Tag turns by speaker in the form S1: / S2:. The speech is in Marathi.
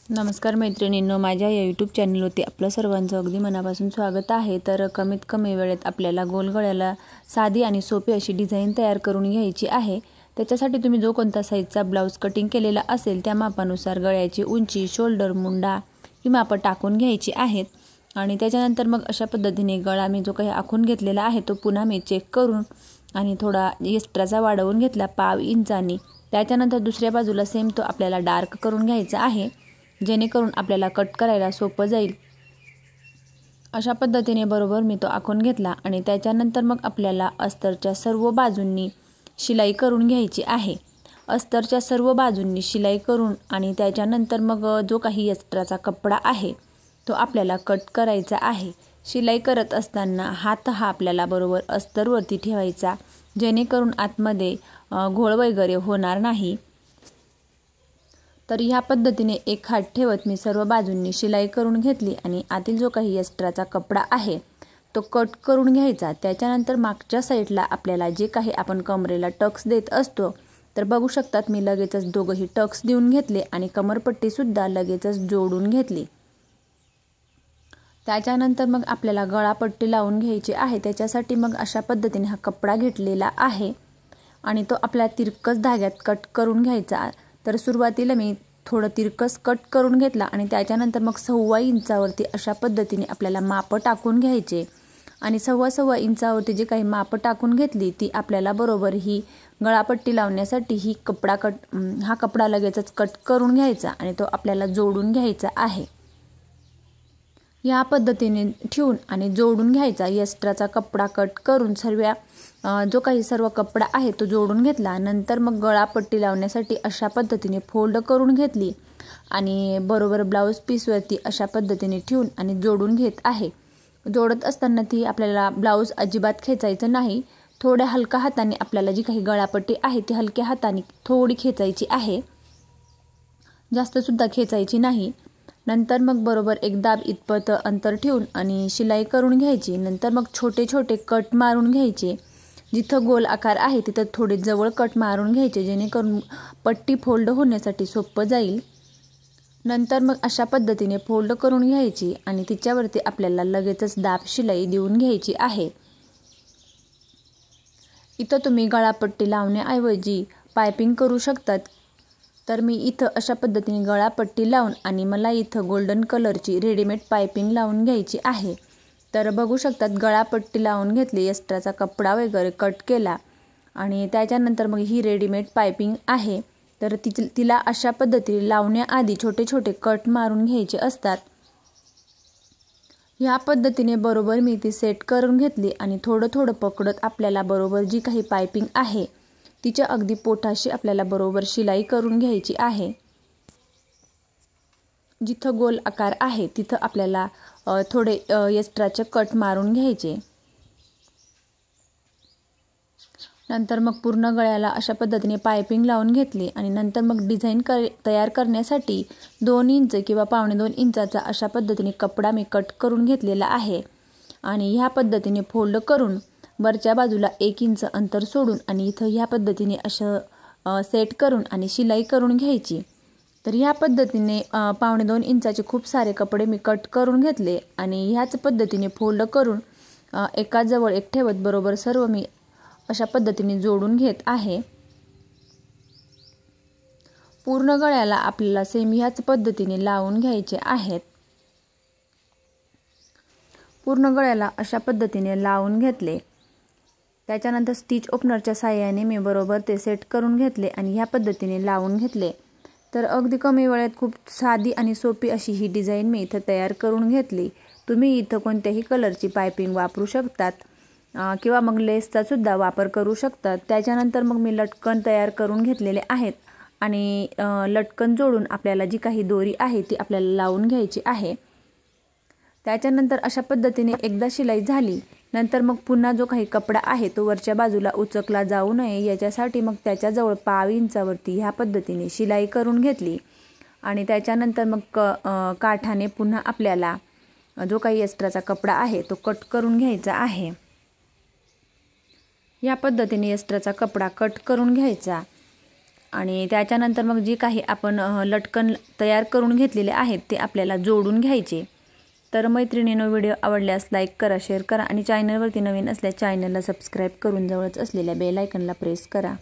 S1: नमस्कार मैत्रिणींनो, माझ्या या यूट्यूब चॅनलवरती आपलं सर्वांचं अगदी मनापासून स्वागत आहे। तर कमीत कमी वेळेत आपल्याला गोल गळ्याला साधी आणि सोपी अशी डिझाइन तयार करून घ्यायची आहे। त्याच्यासाठी तुम्ही जो कोणता साईजचा ब्लाउज कटिंग केलेला असेल त्या मापानुसार गळ्याची उंची, शोल्डर, मुंडा ही माप टाकून घ्यायची आहेत। आणि त्याच्यानंतर मग अशा पद्धतीने गळा मी जो काही आखून घेतलेला आहे तो पुन्हा मी चेक करून आणि थोडा एक्स्ट्राचा वाढवून घेतला 1/2 इंचानी। त्याच्यानंतर दुसऱ्या बाजूला सेम तो आपल्याला डार्क करून घ्यायचा आहे, जेणेकरून आपल्याला कट करायला सोपं जाईल। अशा पद्धतीने बरोबर मी तो आखून घेतला आणि त्याच्यानंतर मग आपल्याला अस्तरच्या सर्व बाजूंनी शिलाई करून घ्यायची आहे। अस्तरच्या सर्व बाजूंनी शिलाई करून आणि त्याच्यानंतर मग जो काही एक्स्ट्राचा कपडा आहे तो आपल्याला कट करायचा आहे। शिलाई करत असताना हात हा आपल्याला बरोबर अस्तरवरती ठेवायचा, जेणेकरून आतमध्ये घोळ वगैरे होणार नाही। तर ह्या पद्धतीने एक हात ठेवत मी सर्व बाजूंनी शिलाई करून घेतली आणि आतील जो काही एक्स्ट्राचा कपडा आहे तो कट करून घ्यायचा। त्याच्यानंतर मागच्या साईडला आपल्याला जे काही आपण कमरेला टक्स देत असतो, तर बघू शकतात मी लगेचच दोघंही टक्स देऊन घेतले आणि कमरपट्टी सुद्धा लगेचच जोडून घेतली। त्याच्यानंतर मग आपल्याला गळापट्टी लावून घ्यायची आहे। त्याच्यासाठी मग अशा पद्धतीने हा कपडा घेतलेला आहे आणि तो आपल्या तिरकस धाग्यात कट करून घ्यायचा। तर सुरुवातीला मी थोडं तिरकस कट करून घेतला आणि त्याच्यानंतर मग 1.25 इंचावरती अशा पद्धतीने आपल्याला माप टाकून घ्यायचे आणि 1.25 इंचावरती जे काही माप टाकून घेतली ती आपल्याला बरोबर ही गळापट्टी लावण्यासाठी हा कपडा लगेचच कट करून घ्यायचा आणि तो आपल्याला जोडून घ्यायचा आहे। या पद्धतीने ठेवून आणि जोडून घ्यायचा। एक्स्ट्राचा कपडा कट करून जो काही सर्व कपडा आहे तो जोडून घेतला। नंतर मग गळापट्टी लावण्यासाठी अशा पद्धतीने फोल्ड करून घेतली आणि बरोबर ब्लाउज पीसवरती अशा पद्धतीने ठेवून आणि जोडून घेत आहे। जोडत असताना ती आपल्याला ब्लाउज अजिबात खेचायचं नाही, थोड्या हलक्या हाताने आपल्याला जी काही गळापट्टी आहे ती हलक्या हाताने थोडी खेचायची आहे, जास्त सुद्धा खेचायची नाही। नंतर मग बरोबर एक दाब इतपत अंतर ठेवून आणि शिलाई करून घ्यायची। नंतर मग छोटे छोटे कट मारून घ्यायचे। जिथं गोल आकार आहे तिथं थोडे जवळ कट मारून घ्यायचे, जेणेकरून पट्टी फोल्ड होण्यासाठी सोपं जाईल। नंतर मग अशा पद्धतीने फोल्ड करून घ्यायची आणि तिच्यावरती आपल्याला लगेचच दाब शिलाई देऊन घ्यायची आहे। इथं तुम्ही गळापट्टी लावण्याऐवजी पायपिंग करू शकतात। तर मी इथं अशा पद्धतीने गळापट्टी लावून आणि मला इथं गोल्डन कलरची रेडीमेड पायपिंग लावून घ्यायची आहे। तर बघू शकतात गळापट्टी लावून घेतली, एक्स्ट्राचा कपडा वगैरे कट केला आणि त्याच्यानंतर मग ही रेडीमेड पायपिंग आहे। तर तिला अशा पद्धतीने लावण्याआधी छोटे छोटे कट मारून घ्यायचे असतात। ह्या पद्धतीने बरोबर मी ती सेट करून घेतली आणि थोडं थोडं पकडत आपल्याला बरोबर जी काही पायपिंग आहे तिच्या अगदी पोटाशी आपल्याला बरोबर शिलाई करून घ्यायची आहे। जिथं गोल आकार आहे तिथं आपल्याला थोडे एक्स्ट्राचे कट मारून घ्यायचे। नंतर मग पूर्ण गळ्याला अशा पद्धतीने पायपिंग लावून घेतली आणि नंतर मग डिझाइन तयार करण्यासाठी 2 इंच किंवा 2.25 इंचाचा अशा पद्धतीने कपडा मी कट करून घेतलेला आहे आणि ह्या पद्धतीने फोल्ड करून वरच्या बाजूला 1 इंच अंतर सोडून आणि इथं ह्या पद्धतीने असं सेट करून आणि शिलाई करून घ्यायची। तर ह्या पद्धतीने 2.25 इंचाचे खूप सारे कपडे मी कट करून घेतले आणि ह्याच पद्धतीने फोल्ड करून एकाजवळ एक ठेवत बरोबर सर्व मी अशा पद्धतीने जोडून घेत आहे। पूर्ण गळ्याला आपल्याला सेम ह्याच पद्धतीने लावून घ्यायचे आहेत। पूर्ण गळ्याला अशा पद्धतीने लावून घेतले। त्याच्यानंतर स्टिच ओपनरच्या साहाय्याने मी बरोबर ते सेट करून घेतले आणि ह्या पद्धतीने लावून घेतले। तर अगदी कमी वेळेत खूप साधी आणि सोपी अशी ही डिझाइन मी इथं तयार करून घेतली। तुम्ही इथं कोणत्याही कलरची पायपिंग वापरू शकतात किंवा मग लेसचा सुद्धा वापर करू शकतात। त्याच्यानंतर मग मी लटकन तयार करून घेतलेले आहेत आणि लटकन जोडून आपल्याला जी काही दोरी आहे ती आपल्याला लावून घ्यायची आहे। त्याच्यानंतर अशा पद्धतीने एकदा शिलाई झाली नंतर मग पुन्हा जो काही कपडा आहे तो वरच्या बाजूला उचकला जाऊ नये याच्यासाठी मग त्याच्याजवळ 1/2 इंचावरती ह्या पद्धतीने शिलाई करून घेतली आणि त्याच्यानंतर मग काठाने पुन्हा आपल्याला जो काही एक्स्ट्राचा कपडा आहे तो कट करून घ्यायचा आहे। या पद्धतीने एक्स्ट्राचा कपडा कट करून घ्यायचा आणि त्याच्यानंतर मग जी काही आपण लटकन तयार करून घेतलेले आहेत ते आपल्याला जोडून घ्यायचे। तर मैत्रिणींनो, व्हिडिओ आवडल्यास लाईक करा, शेअर करा आणि चॅनलवरती नवीन असल्यास चॅनलला सबस्क्राईब करून जवळच असलेल्या बेल आयकॉनला प्रेस करा।